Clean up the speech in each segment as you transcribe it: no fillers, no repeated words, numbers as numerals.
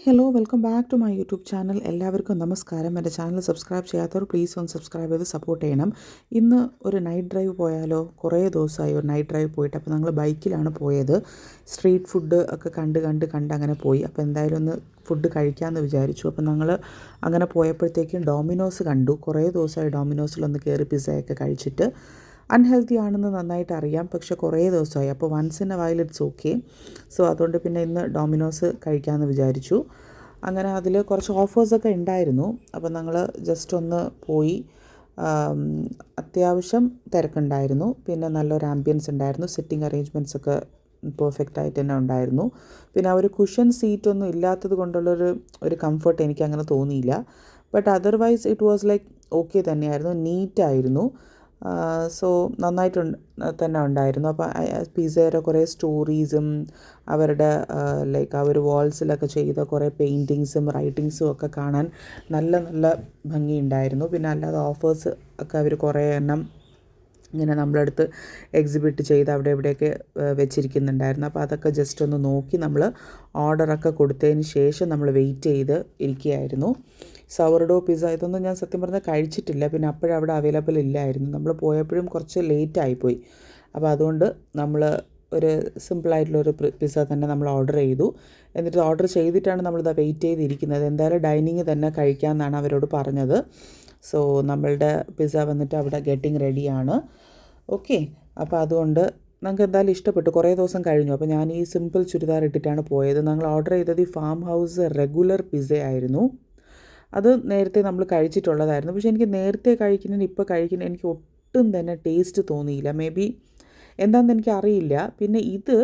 Hello welcome back to my YouTube channel. എല്ലാവർക്കും നമസ്കാരം. എൻ്റെ ചാനൽ സബ്സ്ക്രൈബ് ചെയ്യാത്തവർ പ്ലീസ് ഒന്ന് സബ്സ്ക്രൈബ് ചെയ്ത് സപ്പോർട്ട് ചെയ്യണം. ഇന്ന് ഒരു നൈറ്റ് ഡ്രൈവ് പോയാലോ? കുറേ ദിവസമായി ഒരു നൈറ്റ് ഡ്രൈവ് പോയിട്ട്. അപ്പോൾ ഞങ്ങൾ ബൈക്കിലാണ് പോയത്. സ്ട്രീറ്റ് ഫുഡ് ഒക്കെ കണ്ട് അങ്ങനെ പോയി. അപ്പോൾ എന്തായാലും ഒന്ന് ഫുഡ് കഴിക്കാമെന്ന് വിചാരിച്ചു. അപ്പോൾ ഞങ്ങൾ അങ്ങനെ പോയപ്പോഴത്തേക്കും ഡോമിനോസ് കണ്ടു. കുറേ ദിവസമായി ഡോമിനോസിലൊന്ന് കയറി പിസ്സയൊക്കെ കഴിച്ചിട്ട്. അൺഹെൽത്തി ആണെന്ന് നന്നായിട്ട് അറിയാം, പക്ഷേ കുറേ ദിവസമായി. അപ്പോൾ once in a while it's okay. So അതുകൊണ്ട് പിന്നെ ഇന്ന് ഡോമിനോസ് കഴിക്കാമെന്ന് വിചാരിച്ചു. അങ്ങനെ അതിൽ കുറച്ച് ഓഫേഴ്സൊക്കെ ഉണ്ടായിരുന്നു. അപ്പോൾ ഞങ്ങൾ ജസ്റ്റ് ഒന്ന് പോയി. അത്യാവശ്യം തിരക്കുണ്ടായിരുന്നു. പിന്നെ നല്ലൊരു ആംബിയൻസ് ഉണ്ടായിരുന്നു. സിറ്റിംഗ് അറേഞ്ച്മെൻറ്റ്സ് ഒക്കെ പെർഫെക്റ്റ് ആയിട്ട് തന്നെ ഉണ്ടായിരുന്നു. പിന്നെ ആ ഒരു കുഷൻ സീറ്റൊന്നും ഇല്ലാത്തത് കൊണ്ടുള്ളൊരു കംഫർട്ട് എനിക്ക് അങ്ങനെ തോന്നിയില്ല. But otherwise it was like okay തന്നെയായിരുന്നു. നീറ്റായിരുന്നു. സോ നന്നായിട്ട് തന്നെ ഉണ്ടായിരുന്നു. അപ്പോൾ പിസ്സയുടെ കുറേ സ്റ്റോറീസും അവരുടെ ലൈക്ക് ആ ഒരു വാൾസിലൊക്കെ ചെയ്ത കുറേ പെയിൻറ്റിങ്സും റൈറ്റിങ്സും ഒക്കെ കാണാൻ നല്ല നല്ല ഭംഗിയുണ്ടായിരുന്നു. പിന്നെ അല്ലാതെ ഓഫേഴ്സ് ഒക്കെ അവർ കുറേ എണ്ണം ഇങ്ങനെ നമ്മളടുത്ത് എക്സിബിറ്റ് ചെയ്ത് അവിടെ എവിടെയൊക്കെ വെച്ചിരിക്കുന്നുണ്ടായിരുന്നു. അപ്പോൾ അതൊക്കെ ജസ്റ്റ് ഒന്ന് നോക്കി നമ്മൾ ഓർഡറൊക്കെ കൊടുത്തതിന് ശേഷം നമ്മൾ വെയിറ്റ് ചെയ്ത് ഇരിക്കുകയായിരുന്നു. സവർഡോ പിസ്സ ഇതൊന്നും ഞാൻ സത്യം പറഞ്ഞാൽ കഴിച്ചിട്ടില്ല. പിന്നെ അപ്പോഴവിടെ അവൈലബിൾ ഇല്ലായിരുന്നു. നമ്മൾ പോയപ്പോഴും കുറച്ച് ലേറ്റായിപ്പോയി. അപ്പോൾ അതുകൊണ്ട് നമ്മൾ ഒരു സിമ്പിളായിട്ടുള്ളൊരു പിസ്സ തന്നെ നമ്മൾ ഓർഡർ ചെയ്തു. എന്നിട്ട് ഓർഡർ ചെയ്തിട്ടാണ് നമ്മളിത് വെയിറ്റ് ചെയ്തിരിക്കുന്നത്. എന്തായാലും ഡൈനിങ് തന്നെ കഴിക്കാമെന്നാണ് അവരോട് പറഞ്ഞത്. സോ നമ്മളുടെ പിസ്സ വന്നിട്ട് അവിടെ ഗെറ്റിംഗ് റെഡിയാണ്. ഓക്കെ, അപ്പോൾ അതുകൊണ്ട് ഞങ്ങൾക്ക് എന്തായാലും ഇഷ്ടപ്പെട്ടു. കുറേ ദിവസം കഴിഞ്ഞു. അപ്പോൾ ഞാൻ ഈ സിമ്പിൾ ചുരിദാർ ഇട്ടിട്ടാണ് പോയത്. ഞങ്ങൾ ഓർഡർ ചെയ്തത് ഈ ഫാം ഹൗസ് റെഗുലർ പിസ്സ ആയിരുന്നു. അത് നേരത്തെ നമ്മൾ കഴിച്ചിട്ടുള്ളതായിരുന്നു. പക്ഷേ എനിക്ക് നേരത്തെ കഴിക്കുന്നതിന് ഇപ്പോൾ കഴിക്കുന്നതിന് എനിക്ക് ഒട്ടും തന്നെ ടേസ്റ്റ് തോന്നിയില്ല. മേ ബി എന്താണെന്ന് എനിക്കറിയില്ല. പിന്നെ ഇത്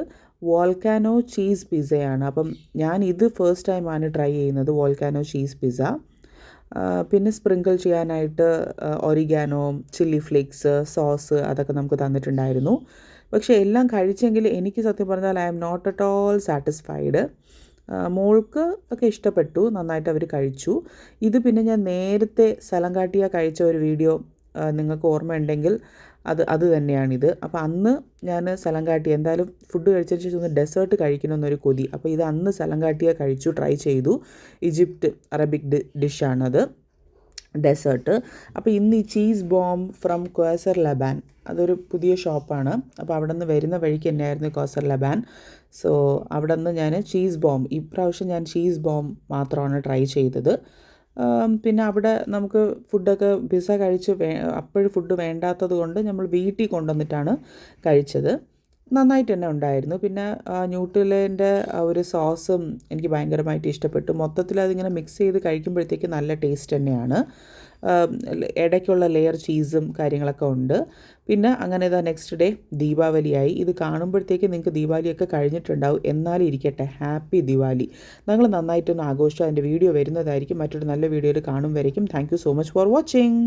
വോൾക്കാനോ ചീസ് പിസ്സയാണ്. അപ്പം ഞാൻ ഇത് ഫസ്റ്റ് ടൈമാണ് ട്രൈ ചെയ്യുന്നത്, വോൾക്കാനോ ചീസ് പിസ്സ. പിന്നെ സ്പ്രിങ്കിൾ ചെയ്യാനായിട്ട് ഒറിഗാനോ, ചില്ലി ഫ്ലേക്സ്, സോസ് അതൊക്കെ നമുക്ക് തന്നിട്ടുണ്ടായിരുന്നു. പക്ഷേ എല്ലാം കഴിച്ചെങ്കിൽ എനിക്ക് സത്യം പറഞ്ഞാൽ I am not at all satisfied. മോൾക്ക് ഒക്കെ ഇഷ്ടപ്പെട്ടു, നന്നായിട്ട് അവർ കഴിച്ചു. ഇത് പിന്നെ ഞാൻ നേരത്തെ സലങ്കാട്ടിയ കഴിച്ച ഒരു വീഡിയോ നിങ്ങൾക്ക് ഓർമ്മയുണ്ടെങ്കിൽ അത് തന്നെയാണിത്. അപ്പോൾ അന്ന് ഞാൻ സലങ്കാട്ടി എന്തായാലും ഫുഡ് കഴിച്ചതിന് ശേഷം ഒന്ന് ഡെസേർട്ട് കഴിക്കണമെന്നൊരു കൊതി. അപ്പോൾ ഇത് അന്ന് സലങ്കാട്ടിയ കഴിച്ചു, ട്രൈ ചെയ്തു. ഈജിപ്റ്റ് അറബിക് ഡിഷാണത്, ഡെസേർട്ട്. അപ്പോൾ ഇന്ന് ഈ ചീസ് ബോംബ് ഫ്രം ക്വാസർ ലബാൻ, അതൊരു പുതിയ ഷോപ്പാണ്. അപ്പോൾ അവിടെ നിന്ന് വരുന്ന വഴിക്ക് തന്നെയായിരുന്നു ക്വാസർ ലബാൻ. സോ അവിടെ നിന്ന് ഞാൻ ചീസ് ബോംബ്, ഇപ്രാവശ്യം ഞാൻ ചീസ് ബോംബ് മാത്രമാണ് ട്രൈ ചെയ്തത്. പിന്നെ അവിടെ നമുക്ക് ഫുഡൊക്കെ പിസ്സ കഴിച്ച് അപ്പോഴും ഫുഡ് വേണ്ടാത്തത് കൊണ്ട് നമ്മൾ വീട്ടിൽ കൊണ്ടുവന്നിട്ടാണ് കഴിച്ചത്. നന്നായിട്ട് തന്നെ ഉണ്ടായിരുന്നു. പിന്നെ ന്യൂട്രിലേൻ്റെ ഒരു സോസും എനിക്ക് ഭയങ്കരമായിട്ട് ഇഷ്ടപ്പെട്ടു. മൊത്തത്തിൽ അതിങ്ങനെ മിക്സ് ചെയ്ത് കഴിക്കുമ്പോഴത്തേക്ക് നല്ല ടേസ്റ്റ് തന്നെയാണ്. ഇടയ്ക്കുള്ള ലെയർ ചീസും കാര്യങ്ങളൊക്കെ ഉണ്ട്. പിന്നെ അങ്ങനെ ഇതാ നെക്സ്റ്റ് ഡേ ദീപാവലിയായി. ഇത് കാണുമ്പോഴത്തേക്ക് നിങ്ങൾക്ക് ദീപാവലിയൊക്കെ കഴിഞ്ഞിട്ടുണ്ടാവും. എന്നാലും ഇരിക്കട്ടെ, ഹാപ്പി ദിവാലി. ഞങ്ങൾ നന്നായിട്ടൊന്ന് ആഘോഷിച്ചു. അതിൻ്റെ വീഡിയോ വരുന്നതായിരിക്കും. മറ്റൊരു നല്ല വീഡിയോയിൽ കാണും വരയ്ക്കും. Thank you so much for watching.